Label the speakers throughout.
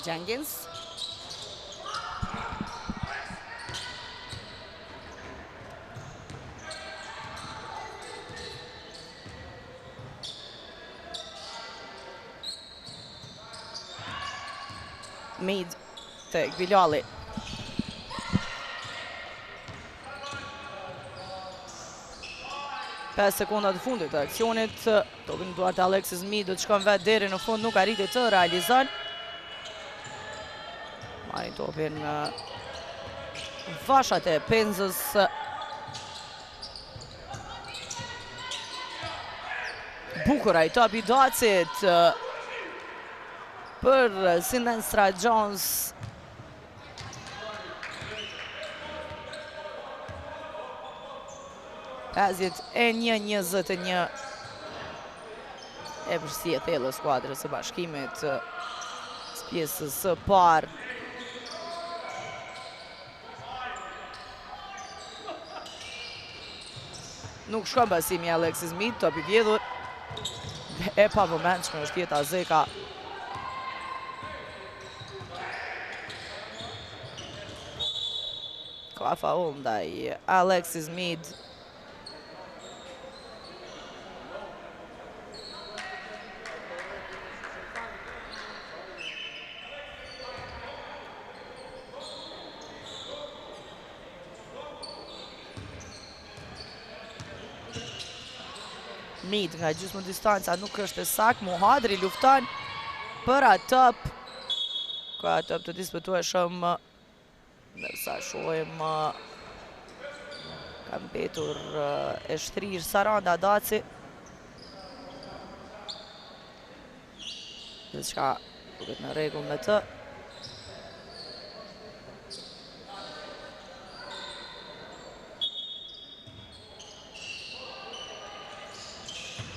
Speaker 1: Jenkins. Mead të Gvilali. Pesë sekonda të fundit të aksionit. Topin duart Alexis Mead do të shkon vetë deri në fund, nuk arriti të realizon. Marrin topin vashat e Penzës. Bukur ai topi i Dacit për Sindenstra Jones. Pezjet e 1-21 e përsi e thellë skuadrës së Bashkimit së pjesës së parë. Nuk shkon pasimi Alexis Mead, topi vjedhur. E pa vëmendshme është Jeta Zeka. Ka faull ndaj Alexis Mead. Mead nga gjysmë distanca nuk është e saktë. Muhadri lufton për atë top. Ka top të diskutueshëm, ndërsa shohim ka mbetur e shtrirë Saranda Daci. Diçka duket në rregull me të.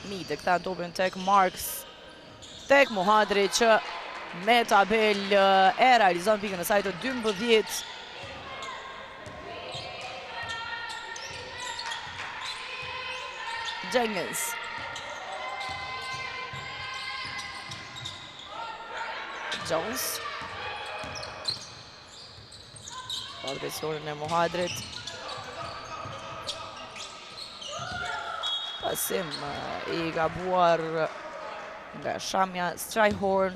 Speaker 1: Mead e kthen topin tek Marks, tek Muhadri që me tabel e realizon pikën e saj të 12. Jenkins. Jones. Agresionin e Muhadrit. Pasim i gabuar nga Shamja Strayhorn.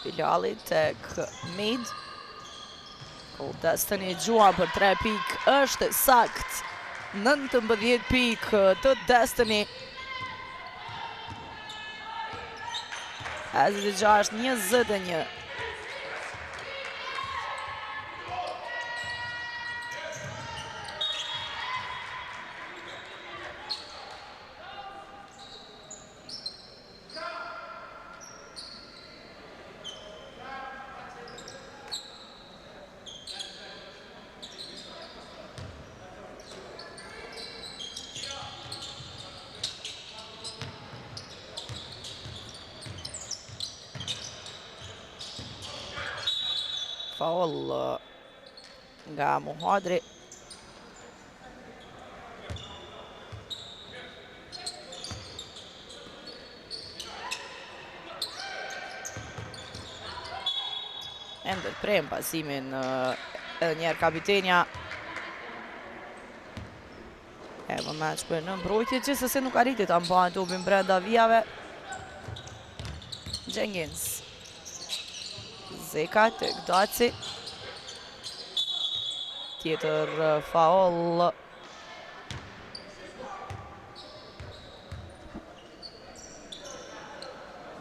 Speaker 1: Bilali tek Mead. Cold Destiny gjua për 3 pikë, është sakt. 19 pikë të Destiny. As it is 21. Faull nga Muhadri. Ndërprem pasimin edhe njerë kapitenja. E më meq për në mbrojtje që se nuk arriti të mbanë topin brenda vijave. Jenkins. Zeka tek Daci. Tjetër faull.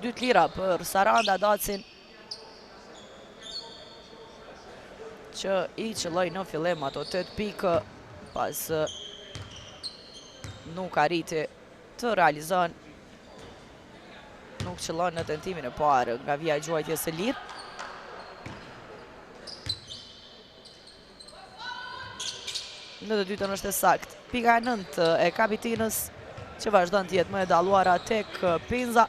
Speaker 1: Dy të lira për Saranda Dacin, që i qëlloj në fillim ato 8 pikë, pas nuk arriti të realizon. Nuk qëllon në tentimin e parë nga vija e gjuajtjes së lirë. Në të dytën është e sakt. Pika e 9 e kapitinës, që vazhdon të jetë më e dalluara tek Penza.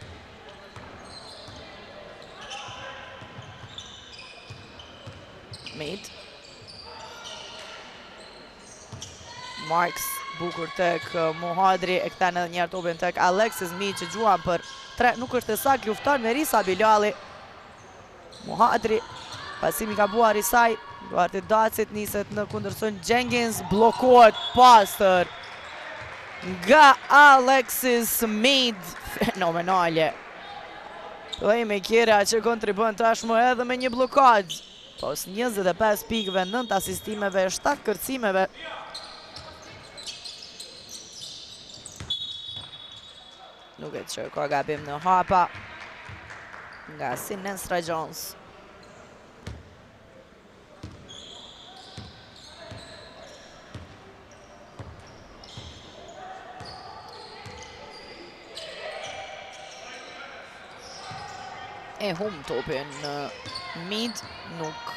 Speaker 1: Mead. Marks, bukur tek Muhadri, e këthen edhe njerë topin tek Alexis Mead që gjuan për 3, nuk është e sak, lufton me Risa Bilali. Muhadri, pasimi ka buar i saj, duart i Dacit niset në kundërshton Jenkins, blokohet pastër nga Alexis Mead, fenomenale. Playmakera që kontribon tashmë edhe me një blokad. Pos 25 pikëve, 9 asistimeve, 7 kërcimeve. Duket që ka gabim në hapa nga Sinestra Jones. E hum topin Mead, nuk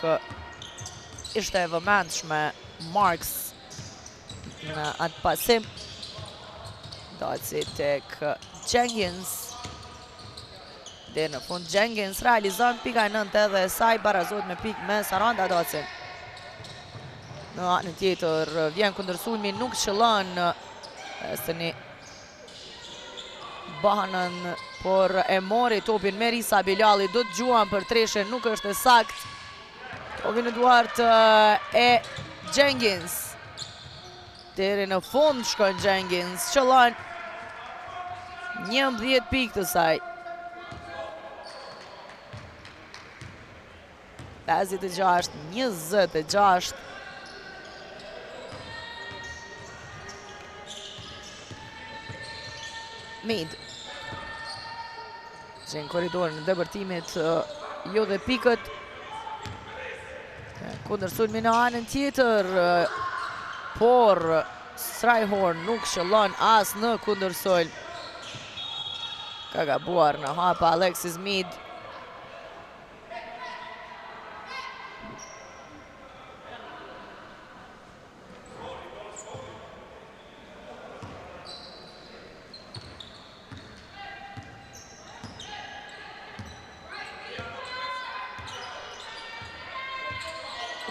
Speaker 1: ishte e vëmendshme Marks në atë pasim. Daci tek Jenkins. Dhe në fund Jenkins realizon pika e 9 edhe saj barazot me pik me Saranda Dacin. Në anën tjetër vjen kundër sulmi, nuk qëllon së një banën, por e mori topin me Risa Bilali, do të gjuan për treshen, nuk është e sakt. Topin në duart e Jenkins. Deri në fund shkon Jenkins, qëllon 11 pikë të saj. 56, 26. Mead. Gjenë koridorën në dëbërtimit, jo dhe pikët. Kundër sulmi në anën tjetër, por Strayhorn nuk shëllon as në kundër sulm. Ka gabuar në hapa Alexis Mead.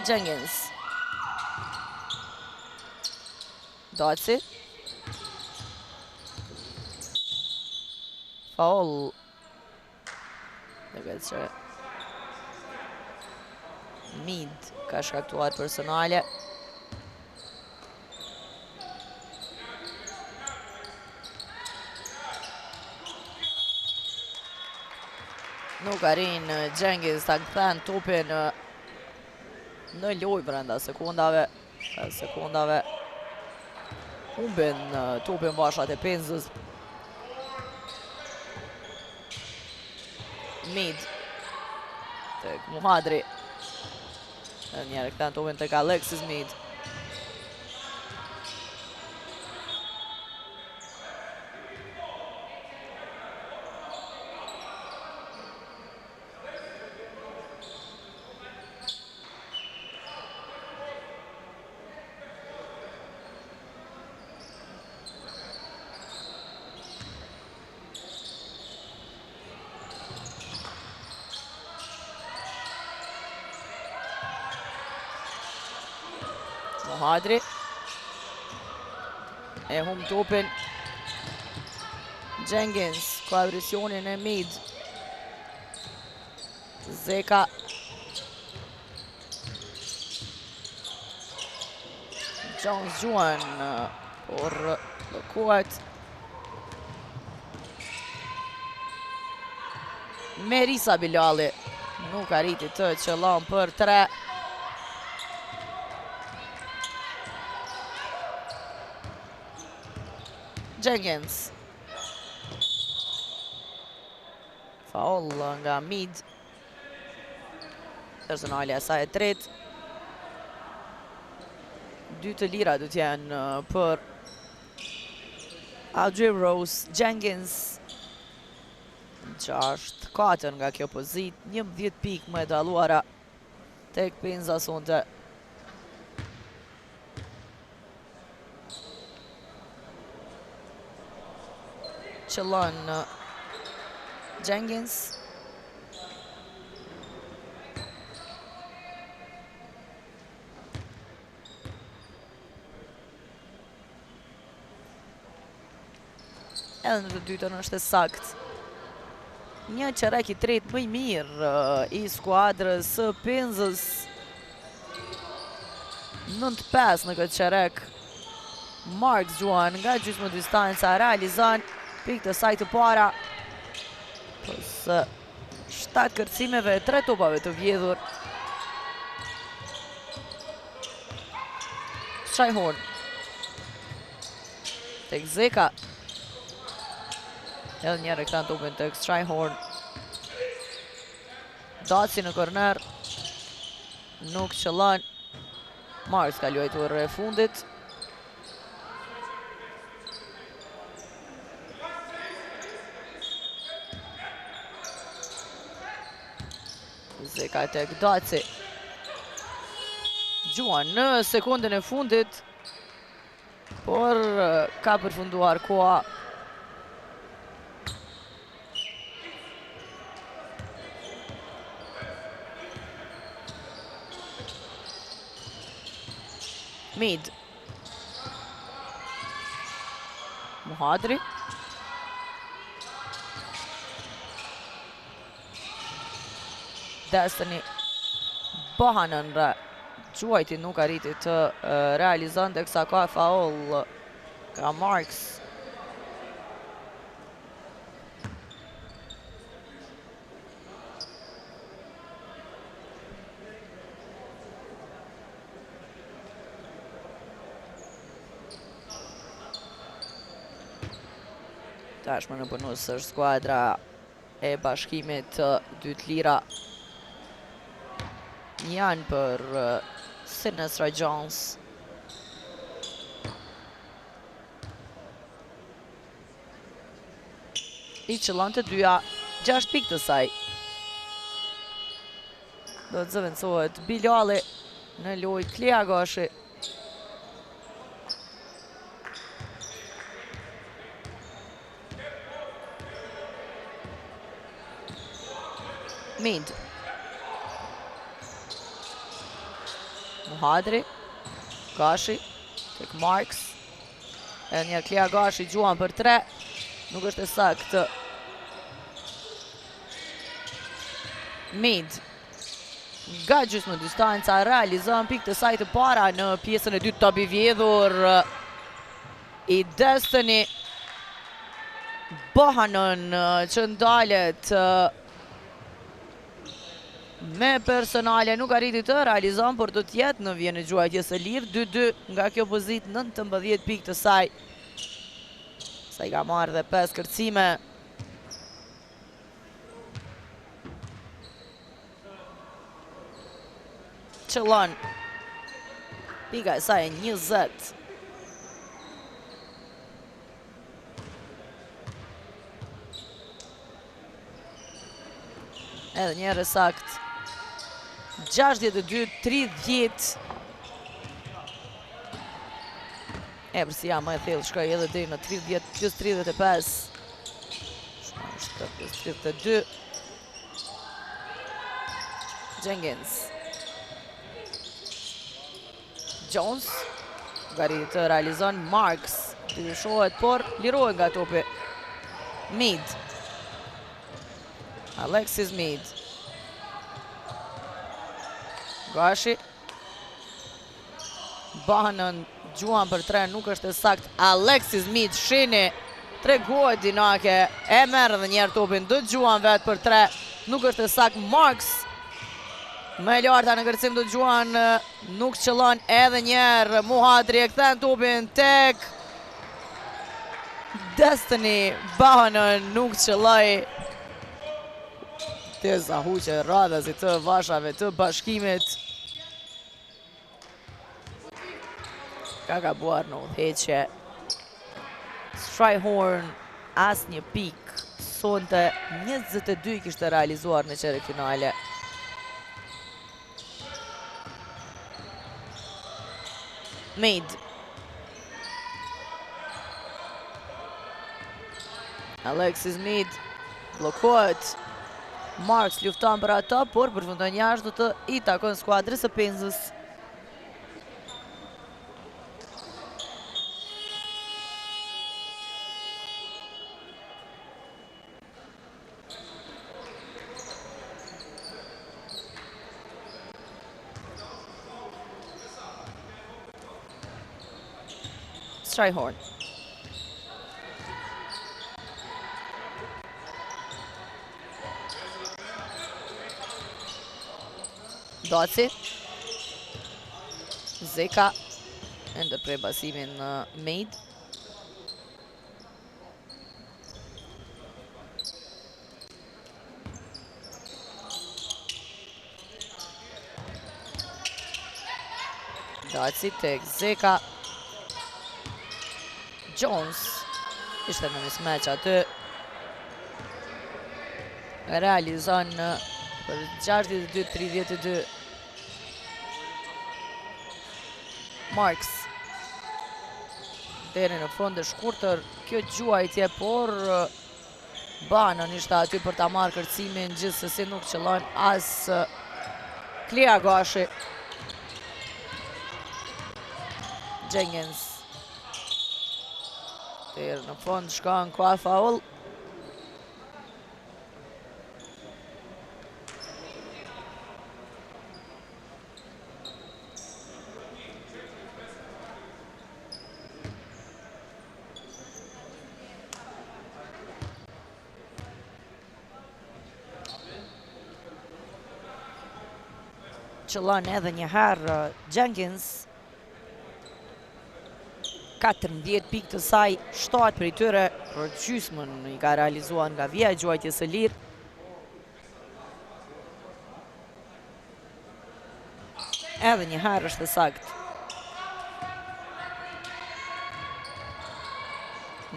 Speaker 1: Jenkins. Daci. Foul. Duket që Mead ka shkaktuar personale. Nuk arrin Jenkins ta kthen topin në lojë brenda sekundave. Humbin topin vashat e Penzës. Mead tek Muhadri. Edhe njerë këthen topin tek Alexis Mead. Muhadri e hum topin. Jenkins ka agresionin e Mead. Zeka Jones gjuan por blokuat me Risa Bilali. Nuk arriti të qëllon për 3. Jenkins. Foul nga Mead. Personali asaj e tret. 2 të lira du t'jenë për Audrey Rose. Jenkins 6-4 nga kjo pozit. 11 pik më daluara tek Penza sonte. Qëllon Jenkins. edhe në të dytën është e sakt. Një qerek i tretë më i mirë i skuadrës së Penzës. 9-5 në këtë qerek. Marks Gjuan nga gjysmë distanca realizon pikë të saj të para. Pas 7 kërcimeve, 3 topave të vjedhur. Shajhorn tek Zeka. Edhe njerë e këtan topin tek Shajhorn. Daci në korner. Nuk qëllon. Marks ka luajtur e fundit. Zeka tek Daci. Gjuan në sekundën e fundit, por ka përfunduar koha. Mid. Muhadri. Destiny Bohanën quajti nuk arriti të realizon dhe kësa ka faul ka Marks. Tashmë në punus është skuadra e bashkimit të dytë lira. Janë për Sinestra Jones. I qëllon të dyja 6 pikë të saj. Do të zëvendësohet Bilali në lojë Klea Gashi. Mid. Muhadri. Gashi. Tek Marks. E një Klea Gashi Gjuan për 3. Nuk është e saktë. Mid. Nga gjysmë distanca realizon pikë të saj të para në pjesën e dytë të bivjedhur i Destiny Bohanën që ndalet me personale, nuk arriti të realizon, por do t'jetë në vjen e gjuajtjes së lirë. 2-2 nga kjo pozit, 19 pikë të saj. Saj ka marrë dhe 5 kërcime. Qëllon. Pika e saj e 20. Edhe njerë e sakt. 62-30. E përsi ja më e thellë shkoj edhe dhe në 30 plus 35. Shkoj plus 32. Jenkins. Jones. Gari të realizon Marks. Të shohet, por lirohet nga topi. Mid. Alexis Mid. Gashi. Bohanën Gjuan për 3, nuk është e sakt. Alexis Mid shini. Tregohet dinake. E merë dhe njerë topin dë Gjuan vetë për 3. Nuk është e sakt. Marks. Me larta në kërcim dë Gjuan. Nuk qëllon edhe njerë. Muhadri e këthen topin tek Destiny Bohanën. Nuk qëlloj. Të zahuqe radhësit të vashave të bashkimit. Ka gabuar në udhëheqje. Shajhorn as një pik. Sonte 22 kishte realizuar në qerek finale. Mid. Alexis Mid blokohet. Marks lufton për ata, por përfundon jashtë do të i takon skuadrës së Penzës. Strayhorn. Daci. Zeka. E ndërprej basimin Made. Daci tek Zeka. Jones. Ishte në mismatch aty. Realizon për 62-32. Marks. Deri në fund e shkurtër kjo gjuajtje, por Banon ishte aty për ta marrë kërcimin, gjithsesi nuk qëllon as Klia Gashi. Jenkins. Deri në fund shkon ka faul. Qëllon edhe njëherë Jenkins. 14 pikë të saj, 7 për i tyre për gjysmën i ka realizuar nga vija e gjuajtjes së lirë. Edhe njëherë është sakt.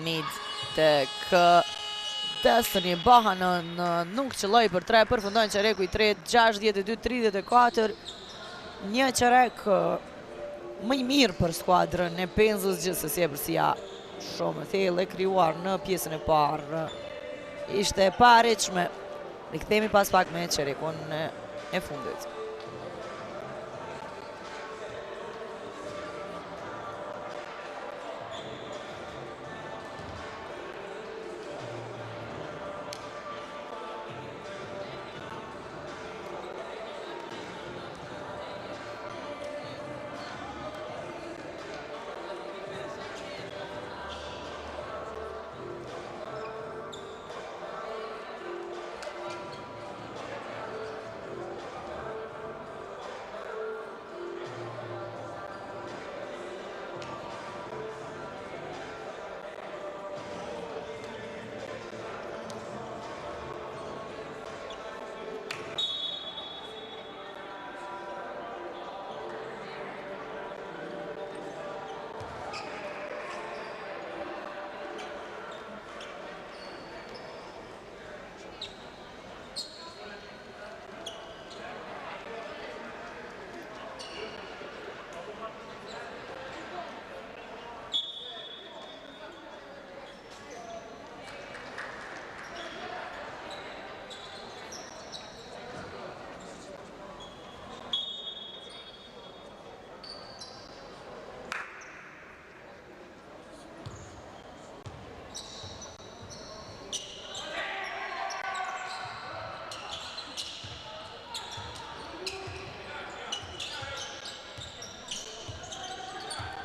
Speaker 1: Mid tek Destiny Bahanon nuk qëlloj për 3, përfundon qereku i 3, 62-34. Një qerek më i mirë për skuadrën e Penzës, gjithsesi Epërsia shumë e thellë e krijuar në pjesën e parë. Ishte e parritshme. Rikthehemi pas pak me qerekun e fundit.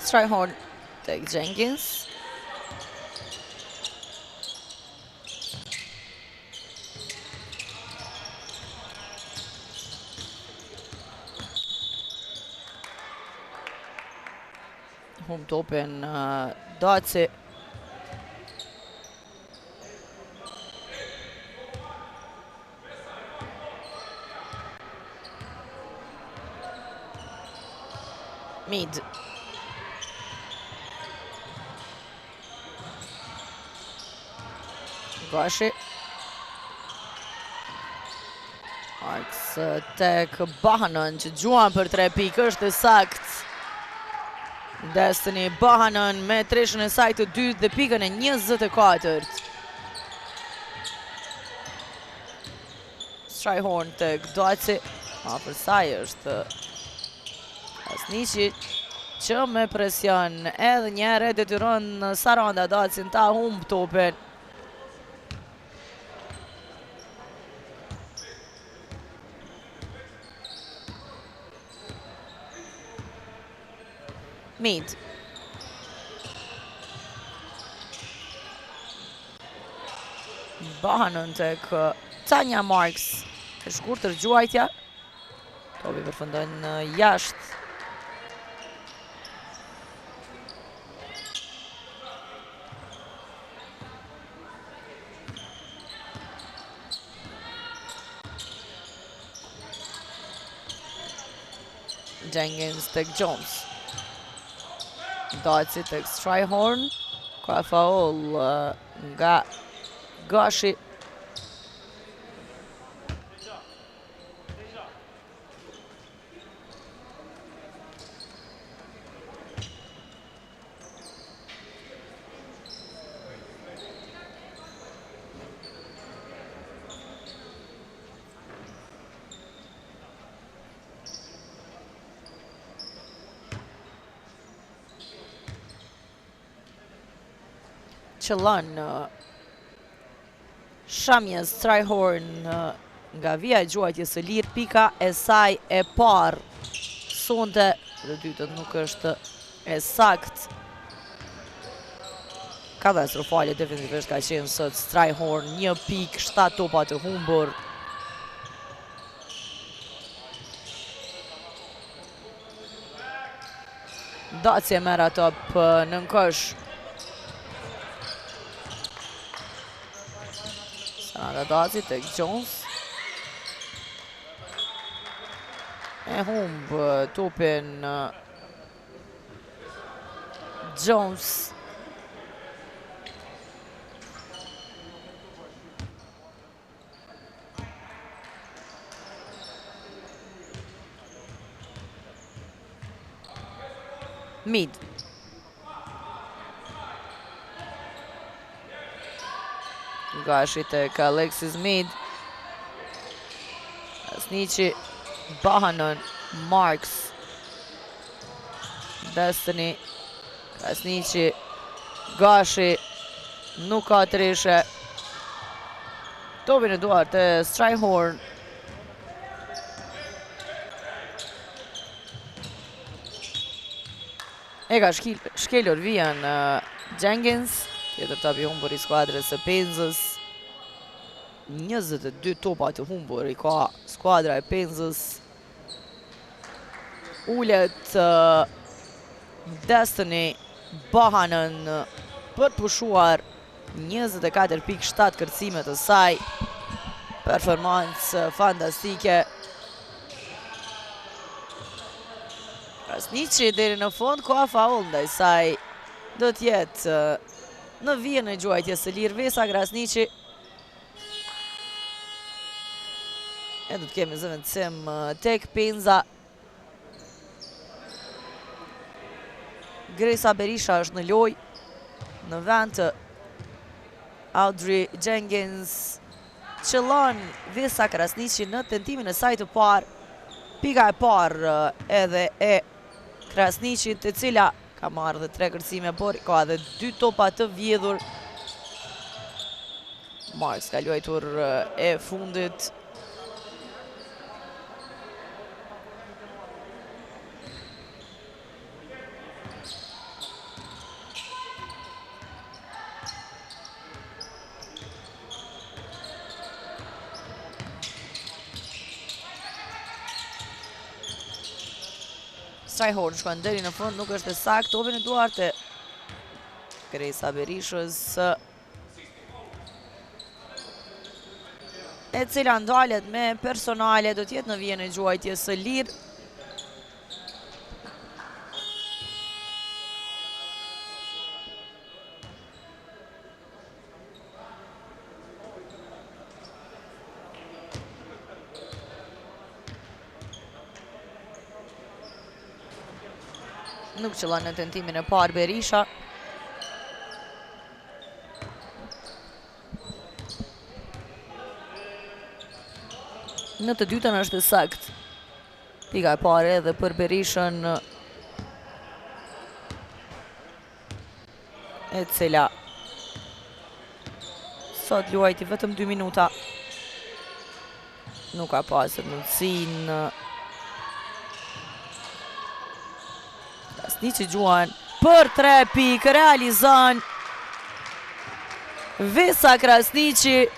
Speaker 1: Strayhorn tek Jenkins. Humb topin Daci. Mid. Gashi. Marks tek Bahanon që gjuan për 3 pikë, është sakt. Destiny Bahanon me treshën e saj të dytë dhe pikën e 24. Strayhorn tek Daci. Afër saj është Asniqi që me presion edhe njëre detyron Saranda Dacin ta humb topin. Mid. Bahanën tek Tanja Marks. E shkurtër gjuajtja. Topi përfundon jashtë. Jenkins tek Jones. Daci tek Strayhorn. Ka faul nga Gashi. Qëllon Shamjes Strayhorn nga vija e gjuajtjes së lirë, pika e saj e parë sonte, dhe dytët nuk është e sakt. Katastrofale definitivisht ka qenë sot Strayhorn, 1 pikë, 7 topa të humbur. Daci e merr top në kësh. Sanada Daci tek Jones. E humb topin Jones. Mid. Gashi tek Alexis Mid. Asniqi, Bahanën, Marks. Destiny. Asniqi, Gashi. Nuk ka të rishe. Topin e duart e Strayhorn. E ka shkelur vijan Jenkins. Tjetër tapi humbur i skuadrës së Penzës. 22 topa të humbur i ka skuadra e Penzës. Ulet Destiny Bahanën për të pushuar 24.7 kërcime të saj. Performancë fantastike. Krasniqi deri në fund ka faul ndaj saj. Do t'jetë në vijën e gjuajtjes së lirë Vesa Krasniqi. E do t'kemi zëvendësim tek Penza. Gresa Berisha është në loj. Në vend të Audrey Jenkins. Qëllon Vesa Krasniqi në tentimin e saj të parë. Pika e parë edhe e Krasniqit, e cila ka marrë dhe 3 kërcime, por ka edhe 2 topa të vjedhur. Marks ka luajtur e fundit. Strayhorn shkon deri në fund, nuk është e sakt. Topin e duart e Gresa Berishës, e cila ndalet me personale, do t'jetë në vijën e gjuajtjes së lirë. Nuk qëllon në tentimin e parë Berisha. Në të dytën është sakt. Pika e parë edhe për Berishën, e cila sot luajti vetëm 2 minuta. Nuk ka pasur mundësinë. Krasniqi gjuan për 3 pikë, realizon Vesa Krasniqi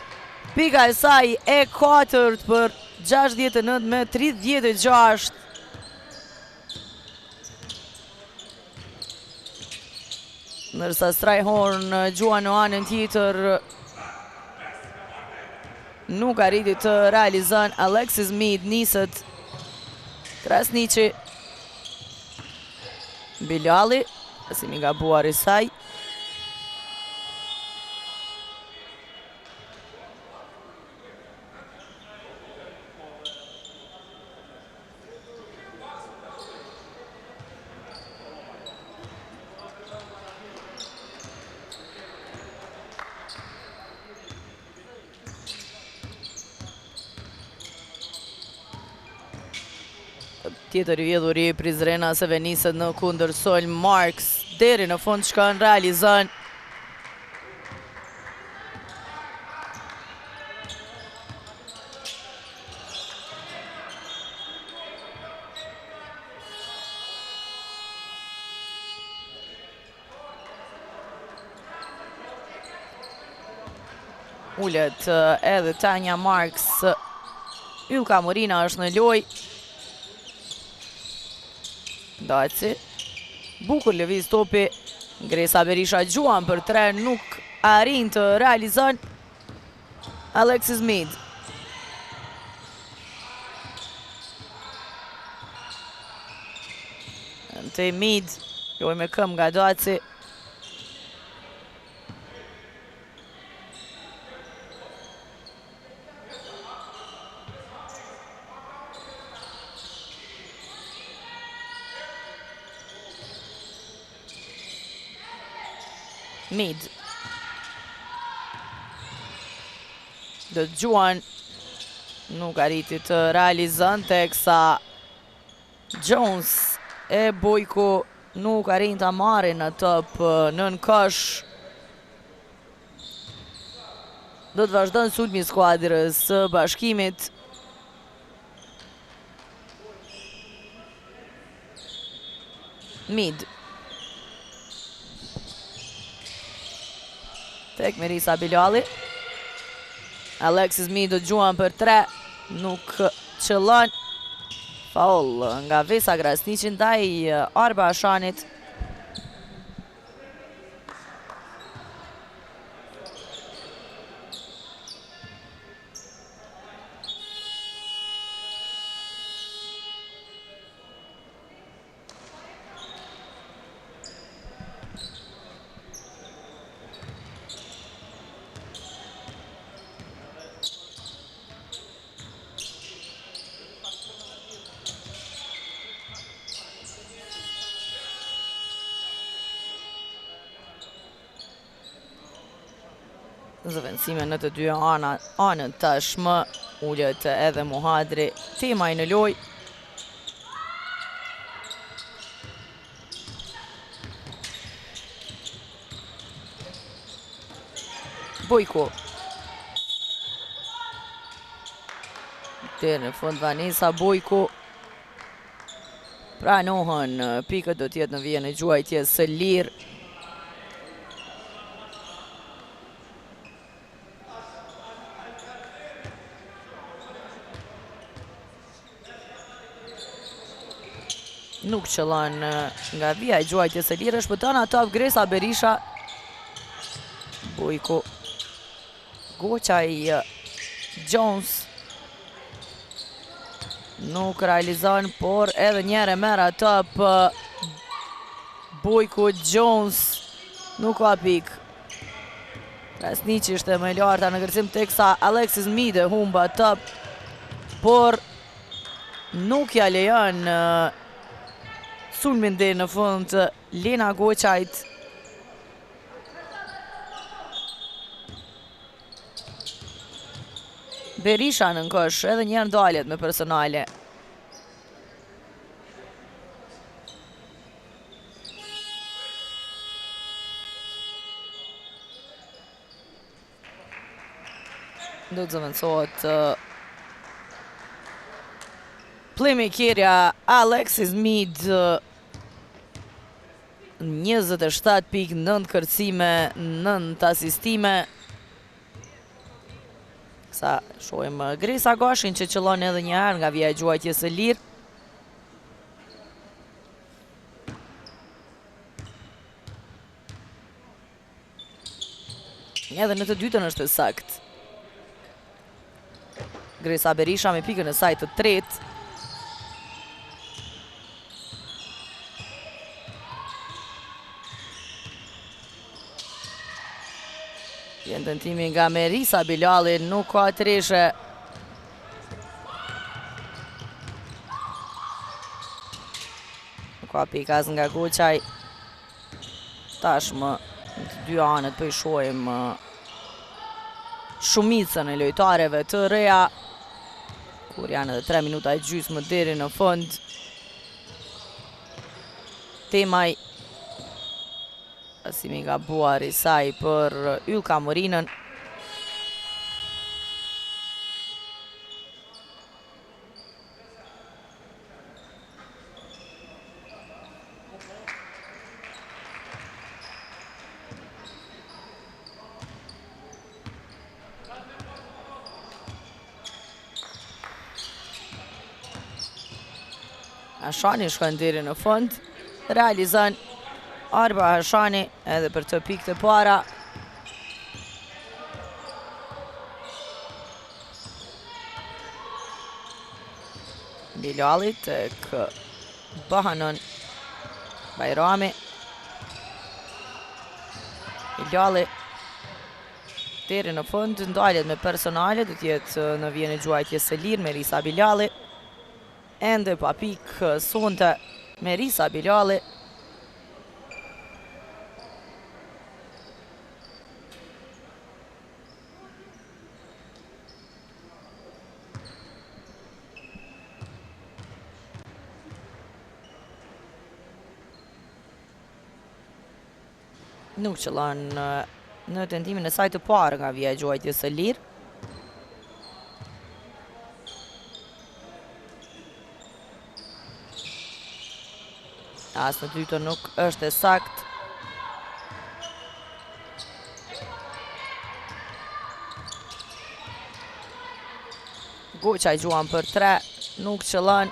Speaker 1: Pika e saj e 4 për 69 me 36. Nërsa Strayhorn gjua në anën tjetër nuk arriti të realizon. Alexis Mead niset. Krasniqi. Biljali, pasimi nga buar i saj. Tjetër i vjedhuri Prizrena se veniset në kundër Sol Marks. Deri në fund shkon, realizon. Ullet edhe Tanja Marks. Ylka Morina është në loj. Daci. Bukur lëviz topi. Gresa Berisha gjuan për 3, nuk arrin të realizon. Alexis Mead. Të Mead. Loj me këm nga Daci. Mead. Dëgjuan. Nuk arriti të realizon, teksa Jones e Bojko nuk arrin të marrin në top nën kosh. Do të vazhdon sulmi skuadrës së Bashkimit. Mead. Tek Merisa Biljali. Alexis Mead do gjuan për 3. Nuk qëllon. Faul nga Vesa Krasniqi ndaj Arba Ashanit. Zëvendësime në të dy anët tashmë. Ullet edhe Muhadri. Timaj në loj. Bojko. Deri në fund Vanessa Bojko. Pranohen pikët do tjetë në vijen e gjuajtjes së lirë. Nuk qëllon nga vija e gjuajtjes së lirë. Shpëton atop Gresa Berisha. Bojko. Goqaj Jones. Nuk realizon, por edhe njëre merë atop Bojko Jones. Nuk ka pik. Krasniqi ishte më larta në kërcim, teksa Alexis Mead humba atop, por nuk ja lejon sulmin deri në fund Lena Goqajt. Berisha në kosh, edhe njerë daljet me personale. Do të zëvendësohet playmakerja Alexis Mead. 27.9 kërcime, 9 asistime. Sa shohim Grisa Gashin që qëllon edhe një herë nga vija e gjuajtjes së lirë. Edhe në të dytën është sakt. Grisa Berisha me pikën e saj të tretë. Vjen tentimi nga Merisa Bilali, nuk ka treshe. Nuk ka pikas nga Goqaj. Tashmë në të dy anët po i shohim shumicën e lojtareve të reja, kur janë edhe 3 minuta e gjysmë deri në fund. Temaj pasimi nga buar i saj për Ylka Morinën. Hashani shkon deri në fund, realizon Arba Hashani edhe për të pikë të para. Bilali tek Bahanon Bajrami. Bilali deri në fund, ndaljet me personale, do t'jetë në vijën e gjuajtjes së lirë Merisa Bilali. Ende pa pikë sonte Merisa Bilali. Nuk qëllon në tentimin e saj të parë nga vija e gjuajtjes së lirë. As në dytën nuk është e sakt. Goqaj gjuan për 3, nuk qëllon.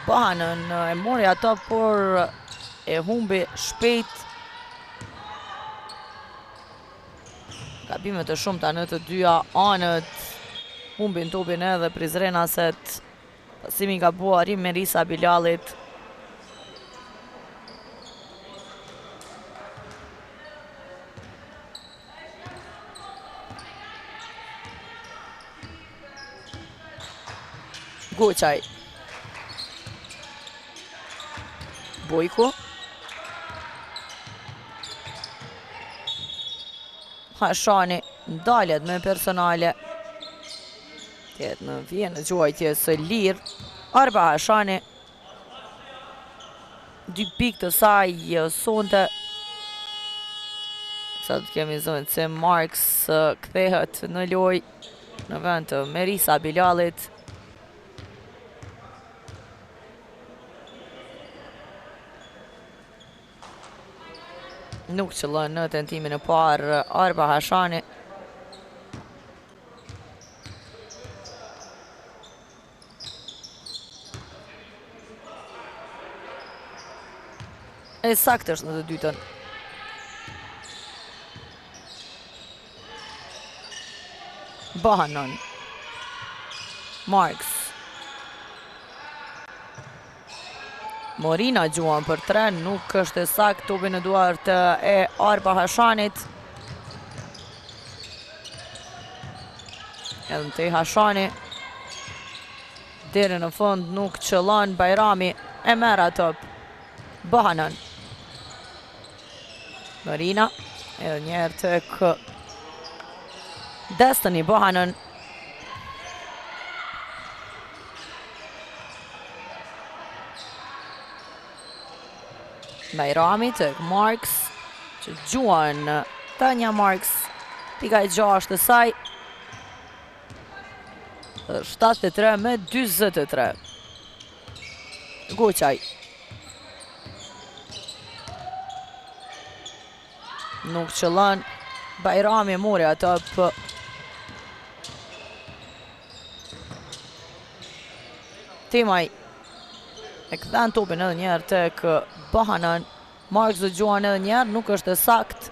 Speaker 1: Bahanën e mori ato, por e humbi shpejt. Gabimet të shumta në të dyja anët. Humbin topin edhe Prizrenaset. Pasimi nga buari Merisa Bilalit. Goqaj. Bojko. Hashani ndaljet me personale. Tjetë në vijën e gjuajtjes së lirë. Arba Hashani. 2 pikë të saj sonte. Sa të kemi zënë se Marks kthehet në loj në vend të Merisa Bilalit. Nuk qëllon në tentimin e parë Arba Hashani. E sakt është në të dytën. Bahanon. Marks. Morina gjuan për 3, nuk është e sakt, topi në duart e Arba Hashanit. Edhe në te Hashani. Deri në fund nuk qëllon, Bajrami e merr top. Bahanon. Morina, edhe njerë tek Destiny Bahanon. Bajrami tek Marks, që gjuan Tanja Marks, pika e 6 të saj. 73 me 23. Goqaj. Nuk qëllon, Bajrami mori atë Temaj e këthen topin edhe njerë tek Bahanan. Marks dhe gjuan edhe njerë, nuk është e sakt.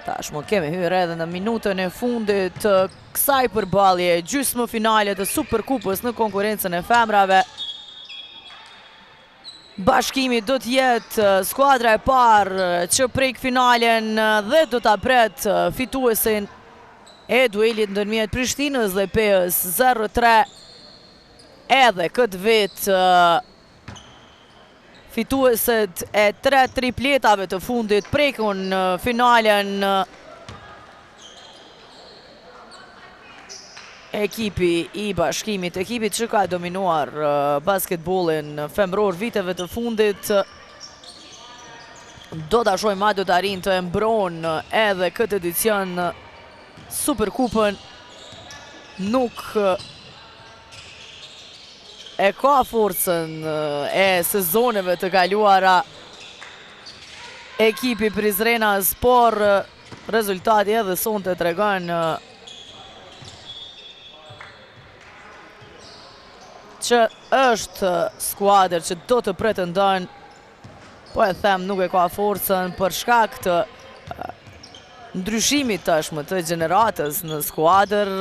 Speaker 1: Tashmë kemi hyrë edhe në minutën e fundit kësaj përballje, gjysmë finale të Superkupës në konkurencën e femrave. Bashkimi do të jetë skuadra e parë që prek finalen dhe do ta pret fituesin e duelit ndërmjet Prishtinës dhe PES 03. Edhe këtë vit fitueset e 3 tripletave të fundit prekun finalen ekipi i Bashkimit, ekipit që ka dominuar basketbolin femror viteve të fundit. Do ta shohim a do të arrijnë të mbron edhe këtë edicion Superkupën. Nuk e ka forcën e sezoneve të kaluara ekipi Prizrenas, por rezultati edhe sonte tregon që është skuadër që do të pretendon, po e them nuk e ka forcën për shkak të ndryshimit tashmë të gjeneratës në skuadër.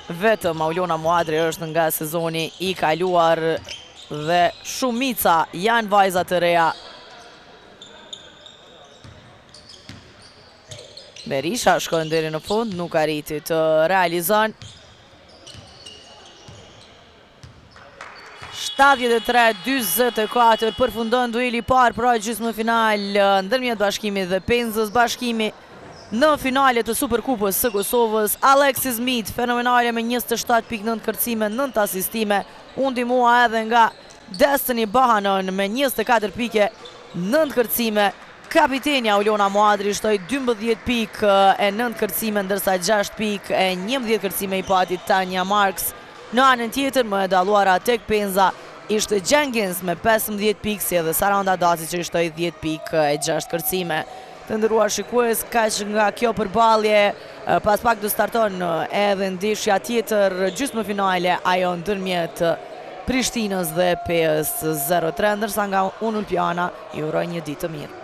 Speaker 1: Vetëm Aulona Muadri është nga sezoni i kaluar dhe shumica janë vajza të reja. Berisha shkojnë deri në fund, nuk arriti të realizon. 73-24 përfundon dueli i parë pra gjysmë final ndërmjet Bashkimit dhe Penzës. Bashkimi në finale të Superkupës së Kosovës. Alexis Smith fenomenale me 27.9 kërcime, 9 asistime. U ndihmua edhe nga Destiny Bahanon me 24 pike, 9 kërcime. Kapiteni Aulona Muadri shtoi 12 pikë e 9 kërcime, ndërsa 6 pikë e 11 kërcime i pati Tanja Marks. Në anën tjetër, më e dalluara tek Penza ishte Jenkins me 15 pikë, si edhe Saranda Daci që shtoi 10 pikë e 6 kërcime. Të nderuar shikues, kaq nga kjo përballje. Pas pak do starton edhe ndeshja tjetër, gjysmë finale, ajo ndërmjet Prishtinës dhe PES 03, ndërsa nga unë Ulpiana ju uroj një ditë të mirë.